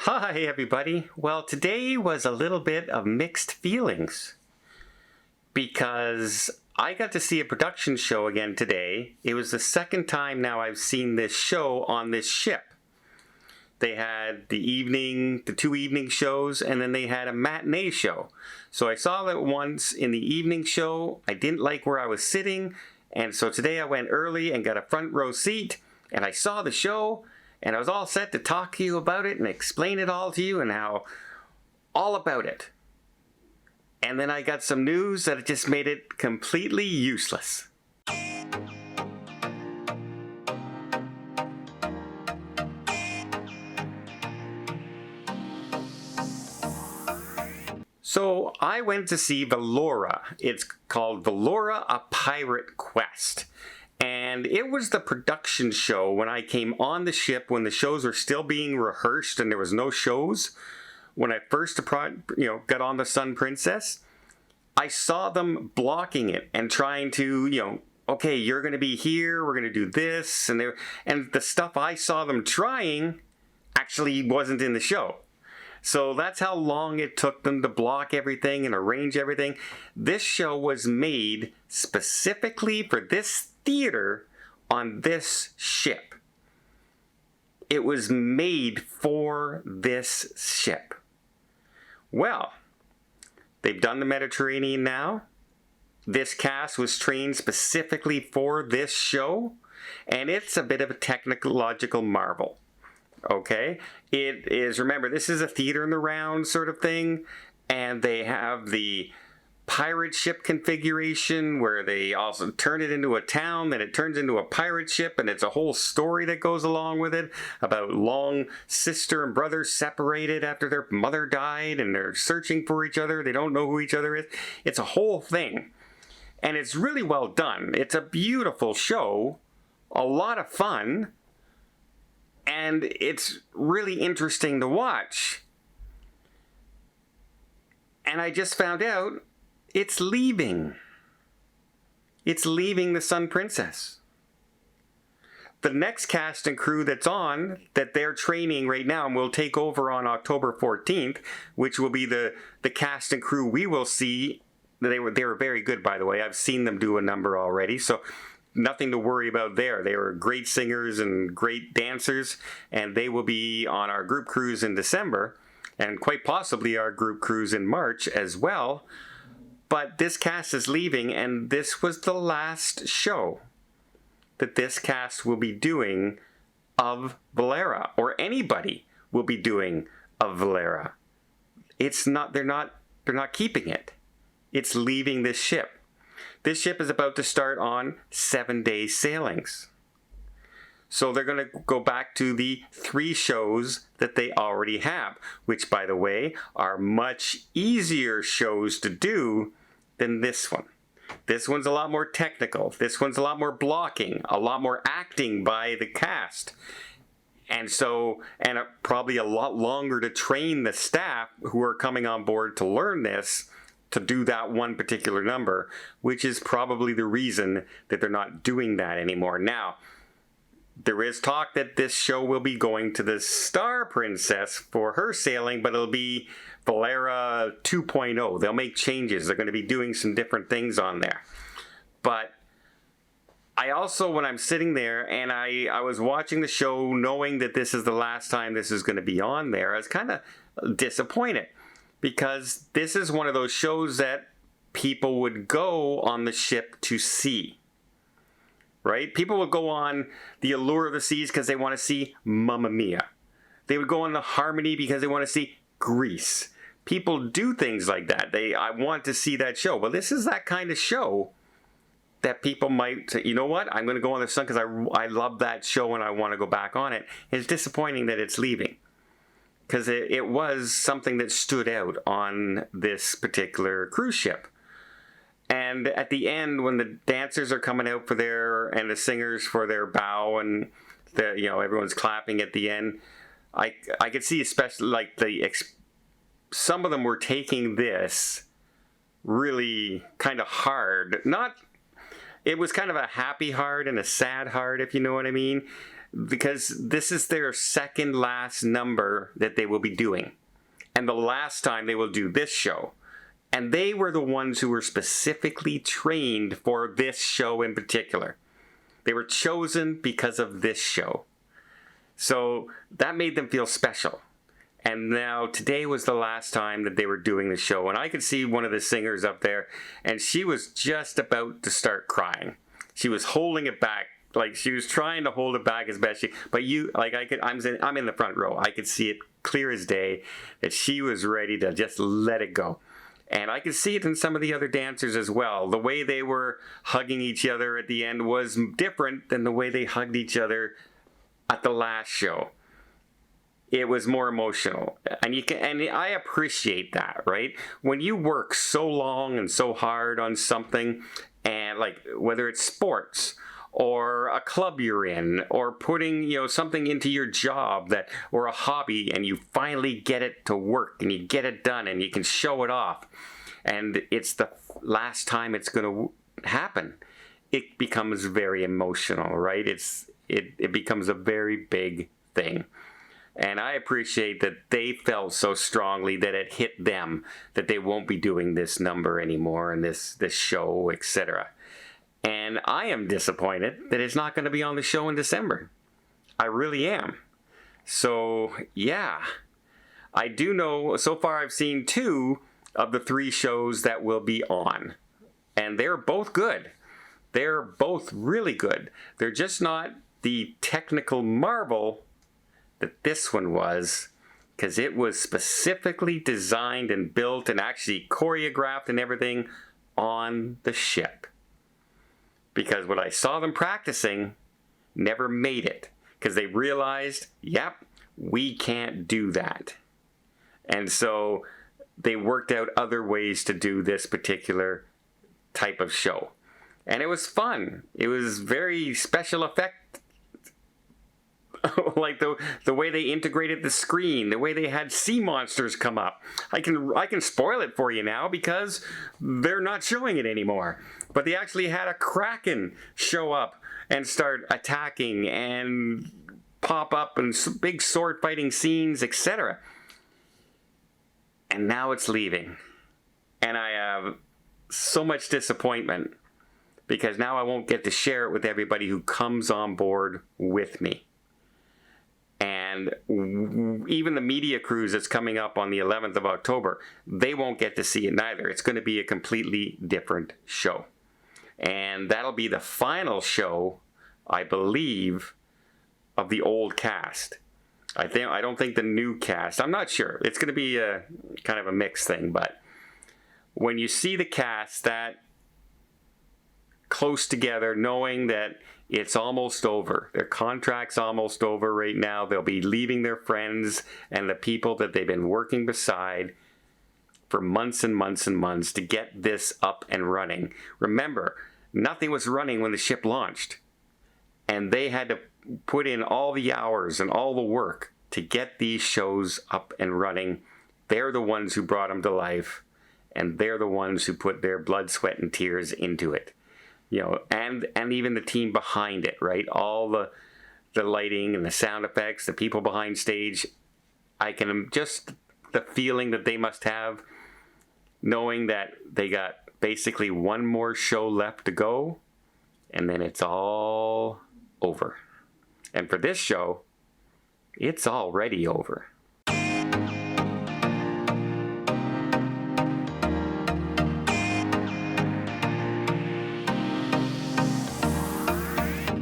Hi, everybody. Well, today was a little bit of mixed feelings because I got to see a production show again today. It was the second time now I've seen this show on this ship. They had the two evening shows, and then they had a matinee show. So I saw that once in the evening show. I didn't like where I was sitting, and so today I went early and got a front row seat, and I saw the show. And I was all set to talk to you about it and explain it all to you and how all about it. And then I got some news that it just made it completely useless. So I went to see Valora. It's called Valora: A Pirate Quest. And it was the production show when I came on the ship when the shows were still being rehearsed and there was no shows. When I first got on the Sun Princess, I saw them blocking it and trying to, okay, you're going to be here, we're going to do this. And the stuff I saw them trying actually wasn't in the show. So that's how long it took them to block everything and arrange everything. This show was made specifically for this theater on this ship. It was made for this ship. Well, they've done the Mediterranean now. This cast was trained specifically for this show, and it's a bit of a technological marvel. Okay? It is, remember, this is a theater in the round sort of thing, and they have the pirate ship configuration where they also turn it into a town, then it turns into a pirate ship, and it's a whole story that goes along with it about long sister and brother separated after their mother died and they're searching for each other. They don't know who each other is. It's a whole thing, and it's really well done. It's a beautiful show, a lot of fun, and it's really interesting to watch. And I just found out it's leaving. It's leaving the Sun Princess. The next cast and crew that's on, that they're training right now and will take over on October 14th, which will be the cast and crew we will see. They were very good, by the way. I've seen them do a number already, so nothing to worry about there. They were great singers and great dancers, and they will be on our group cruise in December, and quite possibly our group cruise in March as well. But this cast is leaving, and this was the last show that this cast will be doing of Valera, or anybody will be doing of Valera. They're not keeping it. It's leaving this ship. This ship is about to start on 7-day sailings. So they're going to go back to the 3 shows that they already have, which, by the way, are much easier shows to do than this one. This one's a lot more technical. This one's a lot more blocking, a lot more acting by the cast. And probably a lot longer to train the staff who are coming on board to learn this, to do that one particular number, which is probably the reason that they're not doing that anymore. Now, there is talk that this show will be going to the Star Princess for her sailing, but it'll be Valera 2.0. They'll make changes. They're going to be doing some different things on there. But I also, when I'm sitting there and I was watching the show knowing that this is the last time this is going to be on there, I was kind of disappointed because this is one of those shows that people would go on the ship to see. Right? People would go on the Allure of the Seas because they want to see Mamma Mia. They would go on the Harmony because they want to see Grease. People do things like that. I want to see that show. Well, this is that kind of show that people might say, you know what? I'm going to go on the Sun because I love that show and I want to go back on it. It's disappointing that it's leaving because it was something that stood out on this particular cruise ship. And at the end, when the dancers are coming out and the singers for their bow, and everyone's clapping at the end, I could see, especially like some of them were taking this really kind of hard. It was kind of a happy hard and a sad hard, if you know what I mean. because this is their second last number that they will be doing. And the last time they will do this show. And they were the ones who were specifically trained for this show in particular. They were chosen because of this show. So that made them feel special. And now today was the last time that they were doing the show. And I could see one of the singers up there, and she was just about to start crying. She was holding it back. Like, she was trying to hold it back as best she, but I'm in the front row. I could see it clear as day that she was ready to just let it go. And I could see it in some of the other dancers as well. The way they were hugging each other at the end was different than the way they hugged each other at the last show. It was more emotional. And I appreciate that, right? When you work so long and so hard on something, and like whether it's sports or a club you're in, or putting, something into your job or a hobby, and you finally get it to work and you get it done and you can show it off, and it's the last time it's going to happen, it becomes very emotional, right? It becomes a very big thing. And I appreciate that they felt so strongly that it hit them, that they won't be doing this number anymore and this show, etc. And I am disappointed that it's not going to be on the show in December. I really am. So, yeah. I do know, so far I've seen 2 of the 3 shows that will be on. And they're both good. They're both really good. They're just not the technical marvel that this one was, because it was specifically designed and built and actually choreographed and everything on the ship. Because what I saw them practicing never made it. Because they realized, yep, we can't do that. And so they worked out other ways to do this particular type of show. And it was fun. It was very special effect. Like the way they integrated the screen, the way they had sea monsters come up. I can spoil it for you now because they're not showing it anymore. But they actually had a kraken show up and start attacking and pop up and big sword fighting scenes, etc. And now it's leaving. And I have so much disappointment because now I won't get to share it with everybody who comes on board with me. And even the media cruise that's coming up on the 11th of October, they won't get to see it neither. It's going to be a completely different show. And that'll be the final show, I believe, of the old cast. I don't think the new cast, I'm not sure. It's going to be a kind of a mixed thing, but when you see the cast that close together, knowing that it's almost over. Their contract's almost over right now. They'll be leaving their friends and the people that they've been working beside for months and months and months to get this up and running. Remember, nothing was running when the ship launched. And they had to put in all the hours and all the work to get these shows up and running. They're the ones who brought them to life. And they're the ones who put their blood, sweat, and tears into it. And even the team behind it, right? All the lighting and the sound effects, the people behind stage. I can just the feeling that they must have, knowing that they got basically one more show left to go, and then it's all over. And for this show, it's already over.